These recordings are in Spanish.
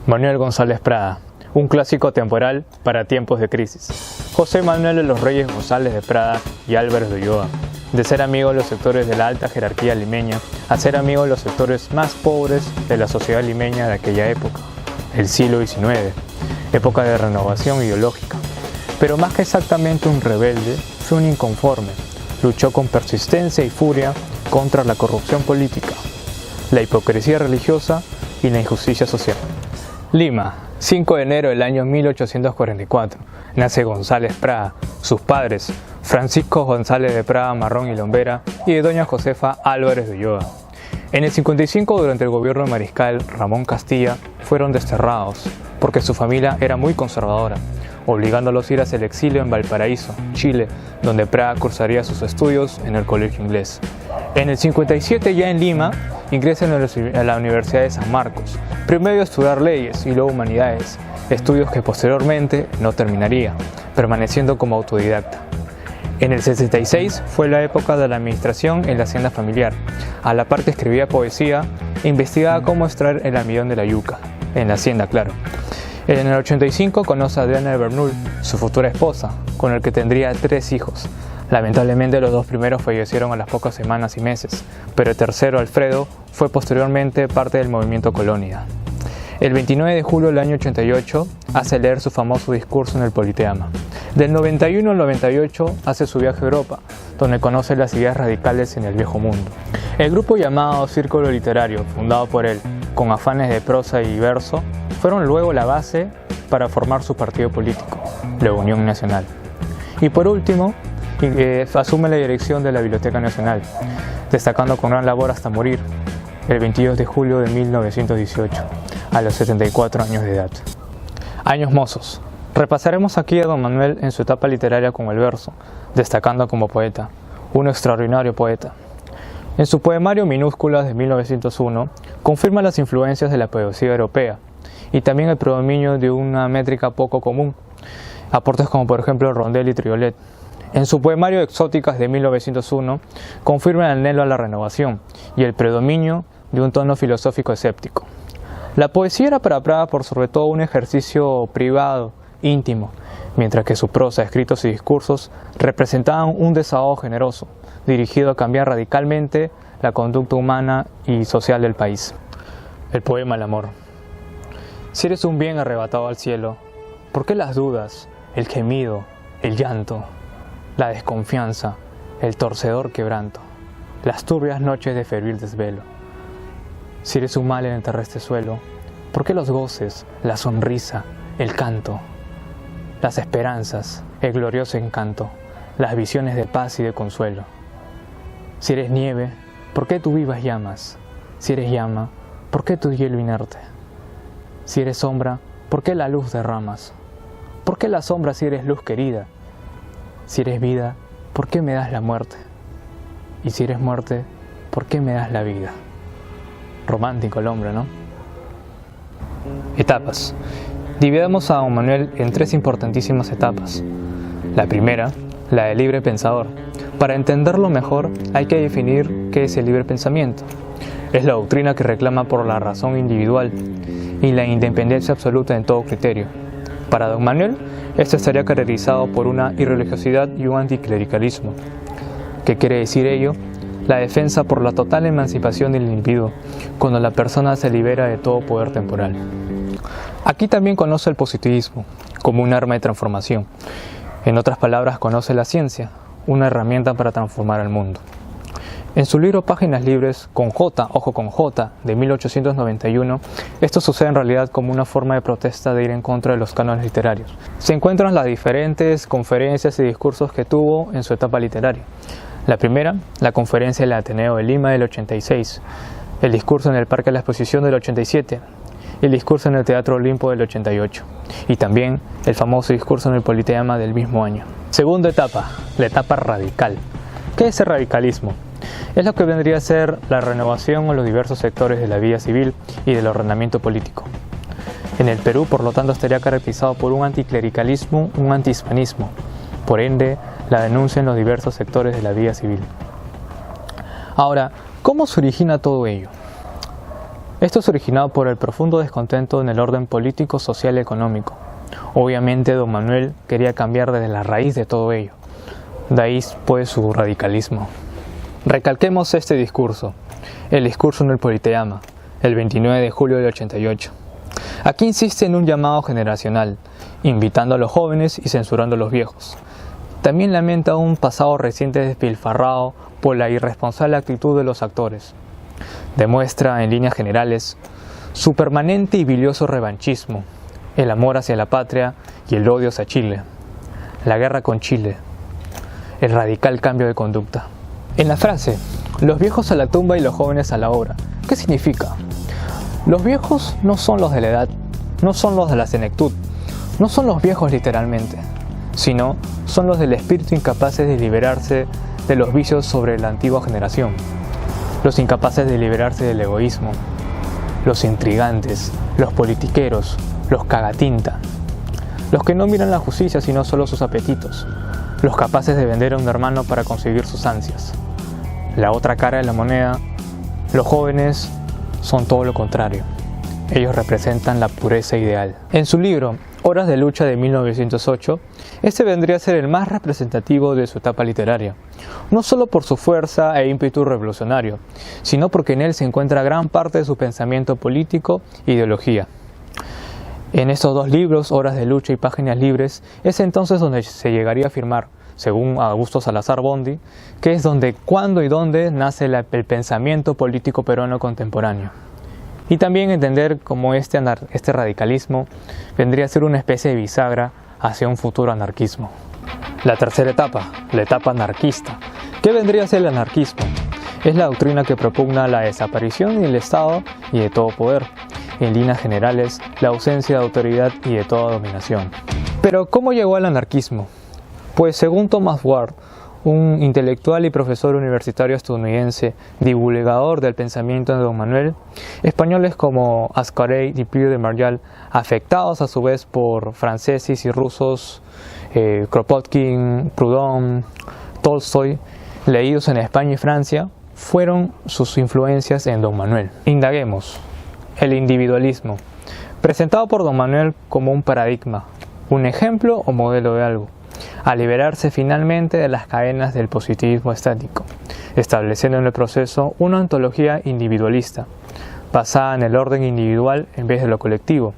Manuel González Prada, un clásico temporal para tiempos de crisis. José Manuel de los Reyes González de Prada y Álvarez de Ulloa, de ser amigo de los sectores de la alta jerarquía limeña a ser amigo de los sectores más pobres de la sociedad limeña de aquella época, el siglo XIX, época de renovación ideológica. Pero más que exactamente un rebelde, fue un inconforme. Luchó con persistencia y furia contra la corrupción política, la hipocresía religiosa y la injusticia social. Lima, 5 de enero del año 1844, nace González Prada. Sus padres, Francisco González de Prada Marrón y Lombera y de doña Josefa Álvarez de Ulloa. En el 55, durante el gobierno del mariscal Ramón Castilla, fueron desterrados porque su familia era muy conservadora, obligándolos a ir hacia el exilio en Valparaíso, Chile, donde Prada cursaría sus estudios en el colegio inglés. En el 57, ya en Lima, ingresa a la Universidad de San Marcos, primero a estudiar leyes y luego humanidades, estudios que posteriormente no terminaría, permaneciendo como autodidacta. En el 66 fue la época de la administración en la hacienda familiar. A la par que escribía poesía e investigaba cómo extraer el almidón de la yuca, en la hacienda, claro. En el 85 conoce a Adriana de Bernul, su futura esposa, con el que tendría 3 hijos. Lamentablemente los 2 primeros fallecieron a las pocas semanas y meses, pero el tercero, Alfredo, fue posteriormente parte del movimiento Colonia. El 29 de julio del año 88 hace leer su famoso discurso en el Politeama. Del 91 al 98 hace su viaje a Europa, donde conoce las ideas radicales en el Viejo Mundo. El grupo llamado Círculo Literario, fundado por él, con afanes de prosa y verso, fueron luego la base para formar su partido político, la Unión Nacional. Y por último, asume la dirección de la Biblioteca Nacional, destacando con gran labor hasta morir, el 22 de julio de 1918, a los 74 años de edad. Años mozos. Repasaremos aquí a don Manuel en su etapa literaria con el verso, destacando como poeta, un extraordinario poeta. En su poemario Minúsculas de 1901, confirma las influencias de la poesía europea y también el predominio de una métrica poco común, aportes como por ejemplo rondel y triolet. En su poemario Exóticas de 1901, confirma el anhelo a la renovación y el predominio de un tono filosófico escéptico. La poesía era para Prada por sobre todo un ejercicio privado, íntimo, mientras que su prosa, escritos y discursos representaban un desahogo generoso, dirigido a cambiar radicalmente la conducta humana y social del país. El poema al amor. Si eres un bien arrebatado al cielo, ¿por qué las dudas, el gemido, el llanto, la desconfianza, el torcedor quebranto, las turbias noches de febril desvelo? Si eres un mal en el terrestre suelo, ¿por qué los goces, la sonrisa, el canto, las esperanzas, el glorioso encanto, las visiones de paz y de consuelo? Si eres nieve, ¿por qué tú vivas llamas? Si eres llama, ¿por qué tu hielo inerte? Si eres sombra, ¿por qué la luz derramas? ¿Por qué la sombra si eres luz querida? Si eres vida, ¿por qué me das la muerte? Y si eres muerte, ¿por qué me das la vida? Romántico el hombre, ¿no? Etapas. Dividamos a don Manuel en 3 importantísimas etapas. La primera, la del libre pensador. Para entenderlo mejor, hay que definir qué es el libre pensamiento. Es la doctrina que reclama por la razón individual y la independencia absoluta en todo criterio. Para don Manuel, esto estaría caracterizado por una irreligiosidad y un anticlericalismo. ¿Qué quiere decir ello? La defensa por la total emancipación del individuo, cuando la persona se libera de todo poder temporal. Aquí también conoce el positivismo, como un arma de transformación. En otras palabras, conoce la ciencia, una herramienta para transformar el mundo. En su libro Páginas Libres, con J, ojo con J, de 1891, esto sucede en realidad como una forma de protesta de ir en contra de los cánones literarios. Se encuentran las diferentes conferencias y discursos que tuvo en su etapa literaria. La primera, la conferencia del Ateneo de Lima del 86, el discurso en el Parque de la Exposición del 87, el discurso en el Teatro Olimpo del 88 y también el famoso discurso en el Politeama del mismo año. Segunda etapa, la etapa radical. ¿Qué es el radicalismo? Es lo que vendría a ser la renovación en los diversos sectores de la vida civil y del ordenamiento político. En el Perú, por lo tanto, estaría caracterizado por un anticlericalismo, un antihispanismo, por ende, la denuncia en los diversos sectores de la vida civil. Ahora, ¿cómo se origina todo ello? Esto es originado por el profundo descontento en el orden político, social y económico. Obviamente don Manuel quería cambiar desde la raíz de todo ello. De ahí pues su radicalismo. Recalquemos este discurso, el discurso en el Politeama, el 29 de julio del 88. Aquí insiste en un llamado generacional, invitando a los jóvenes y censurando a los viejos. También lamenta un pasado reciente despilfarrado por la irresponsable actitud de los actores. Demuestra en líneas generales su permanente y bilioso revanchismo, el amor hacia la patria y el odio hacia Chile, la guerra con Chile, el radical cambio de conducta. En la frase, los viejos a la tumba y los jóvenes a la obra, ¿qué significa? Los viejos no son los de la edad, no son los de la senectud, no son los viejos literalmente, sino son los del espíritu incapaces de liberarse de los vicios sobre la antigua generación, los incapaces de liberarse del egoísmo, los intrigantes, los politiqueros, los cagatinta, los que no miran la justicia sino solo sus apetitos, los capaces de vender a un hermano para conseguir sus ansias. La otra cara de la moneda, los jóvenes son todo lo contrario. Ellos representan la pureza ideal. En su libro, Horas de lucha de 1908, este vendría a ser el más representativo de su etapa literaria, no solo por su fuerza e ímpetu revolucionario, sino porque en él se encuentra gran parte de su pensamiento político e ideología. En estos dos libros, Horas de lucha y Páginas libres, es entonces donde se llegaría a afirmar, según Augusto Salazar Bondy, que es donde, cuándo y dónde nace el pensamiento político peruano contemporáneo. Y también entender cómo este radicalismo vendría a ser una especie de bisagra hacia un futuro anarquismo. La tercera etapa, la etapa anarquista. ¿Qué vendría a ser el anarquismo? Es la doctrina que propugna la desaparición del Estado y de todo poder. En líneas generales, la ausencia de autoridad y de toda dominación. Pero, ¿cómo llegó al anarquismo? Pues según Thomas Ward, un intelectual y profesor universitario estadounidense, divulgador del pensamiento de don Manuel, españoles como Ascarell y Pío de Margall, afectados a su vez por franceses y rusos, Kropotkin, Proudhon, Tolstoy, leídos en España y Francia, fueron sus influencias en don Manuel. Indaguemos. El individualismo, presentado por don Manuel como un paradigma, un ejemplo o modelo de algo, a liberarse finalmente de las cadenas del positivismo estático, estableciendo en el proceso una ontología individualista, basada en el orden individual en vez de lo colectivo,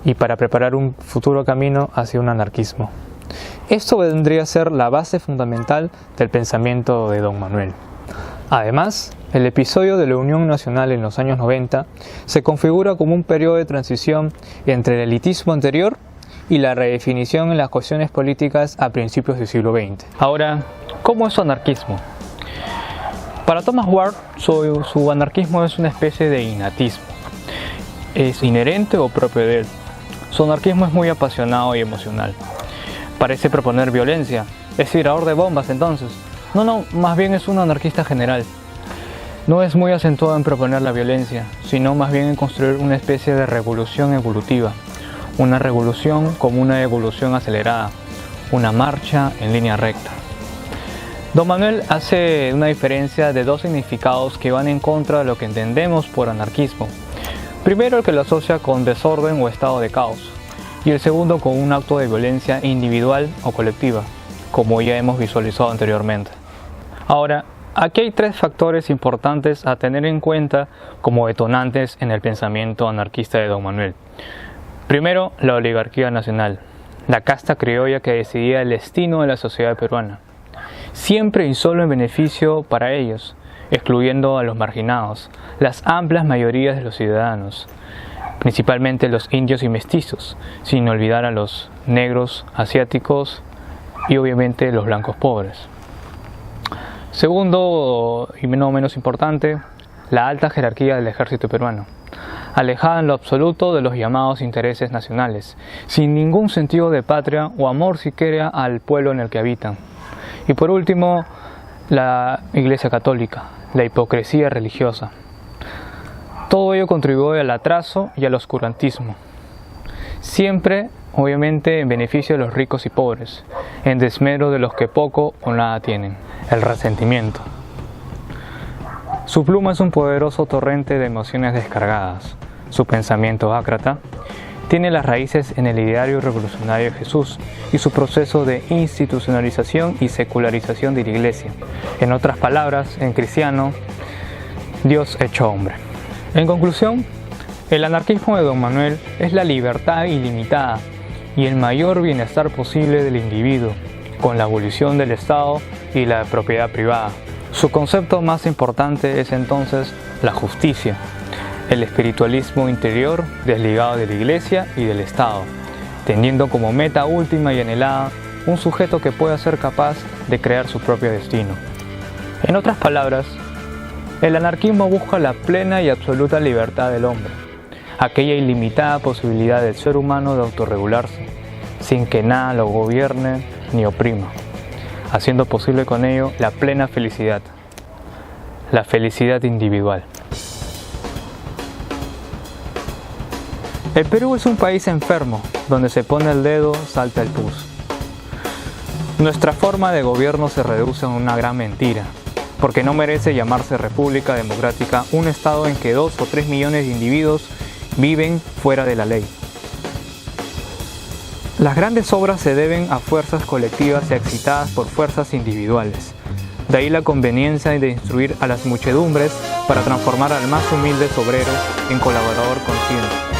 y para preparar un futuro camino hacia un anarquismo. Esto vendría a ser la base fundamental del pensamiento de don Manuel. Además, el episodio de la Unión Nacional en los años 90 se configura como un periodo de transición entre el elitismo anterior y la redefinición en las cuestiones políticas a principios del siglo XX. Ahora, ¿cómo es su anarquismo? Para Thomas Ward, su anarquismo es una especie de innatismo. Es inherente o propio de él. Su anarquismo es muy apasionado y emocional. Parece proponer violencia. ¿Es tirador de bombas entonces? No, más bien es un anarquista general. No es muy acentuado en proponer la violencia, sino más bien en construir una especie de revolución evolutiva. Una revolución como una evolución acelerada, una marcha en línea recta. Don Manuel hace una diferencia de dos significados que van en contra de lo que entendemos por anarquismo. Primero, el que lo asocia con desorden o estado de caos, y el segundo con un acto de violencia individual o colectiva, como ya hemos visualizado anteriormente. Ahora, aquí hay tres factores importantes a tener en cuenta como detonantes en el pensamiento anarquista de don Manuel. Primero, la oligarquía nacional, la casta criolla que decidía el destino de la sociedad peruana, siempre y solo en beneficio para ellos, excluyendo a los marginados, las amplias mayorías de los ciudadanos, principalmente los indios y mestizos, sin olvidar a los negros, asiáticos y obviamente los blancos pobres. Segundo, y no menos importante, la alta jerarquía del ejército peruano, alejada en lo absoluto de los llamados intereses nacionales, sin ningún sentido de patria o amor siquiera al pueblo en el que habitan. Y por último, la Iglesia Católica, la hipocresía religiosa. Todo ello contribuye al atraso y al oscurantismo, siempre obviamente en beneficio de los ricos y pobres, en desmedro de los que poco o nada tienen. El resentimiento. Su pluma es un poderoso torrente de emociones descargadas. Su pensamiento ácrata tiene las raíces en el ideario revolucionario de Jesús y su proceso de institucionalización y secularización de la Iglesia. En otras palabras, en cristiano, Dios hecho hombre. En conclusión, el anarquismo de Don Manuel es la libertad ilimitada y el mayor bienestar posible del individuo, con la abolición del Estado y la propiedad privada. Su concepto más importante es entonces la justicia, el espiritualismo interior desligado de la Iglesia y del Estado, teniendo como meta última y anhelada un sujeto que pueda ser capaz de crear su propio destino. En otras palabras, el anarquismo busca la plena y absoluta libertad del hombre, aquella ilimitada posibilidad del ser humano de autorregularse, sin que nada lo gobierne ni oprima, haciendo posible con ello la plena felicidad, la felicidad individual. El Perú es un país enfermo, donde se pone el dedo, salta el pus. Nuestra forma de gobierno se reduce a una gran mentira, porque no merece llamarse República Democrática un estado en que 2 o 3 millones de individuos viven fuera de la ley. Las grandes obras se deben a fuerzas colectivas excitadas por fuerzas individuales. De ahí la conveniencia de instruir a las muchedumbres para transformar al más humilde obrero en colaborador consciente.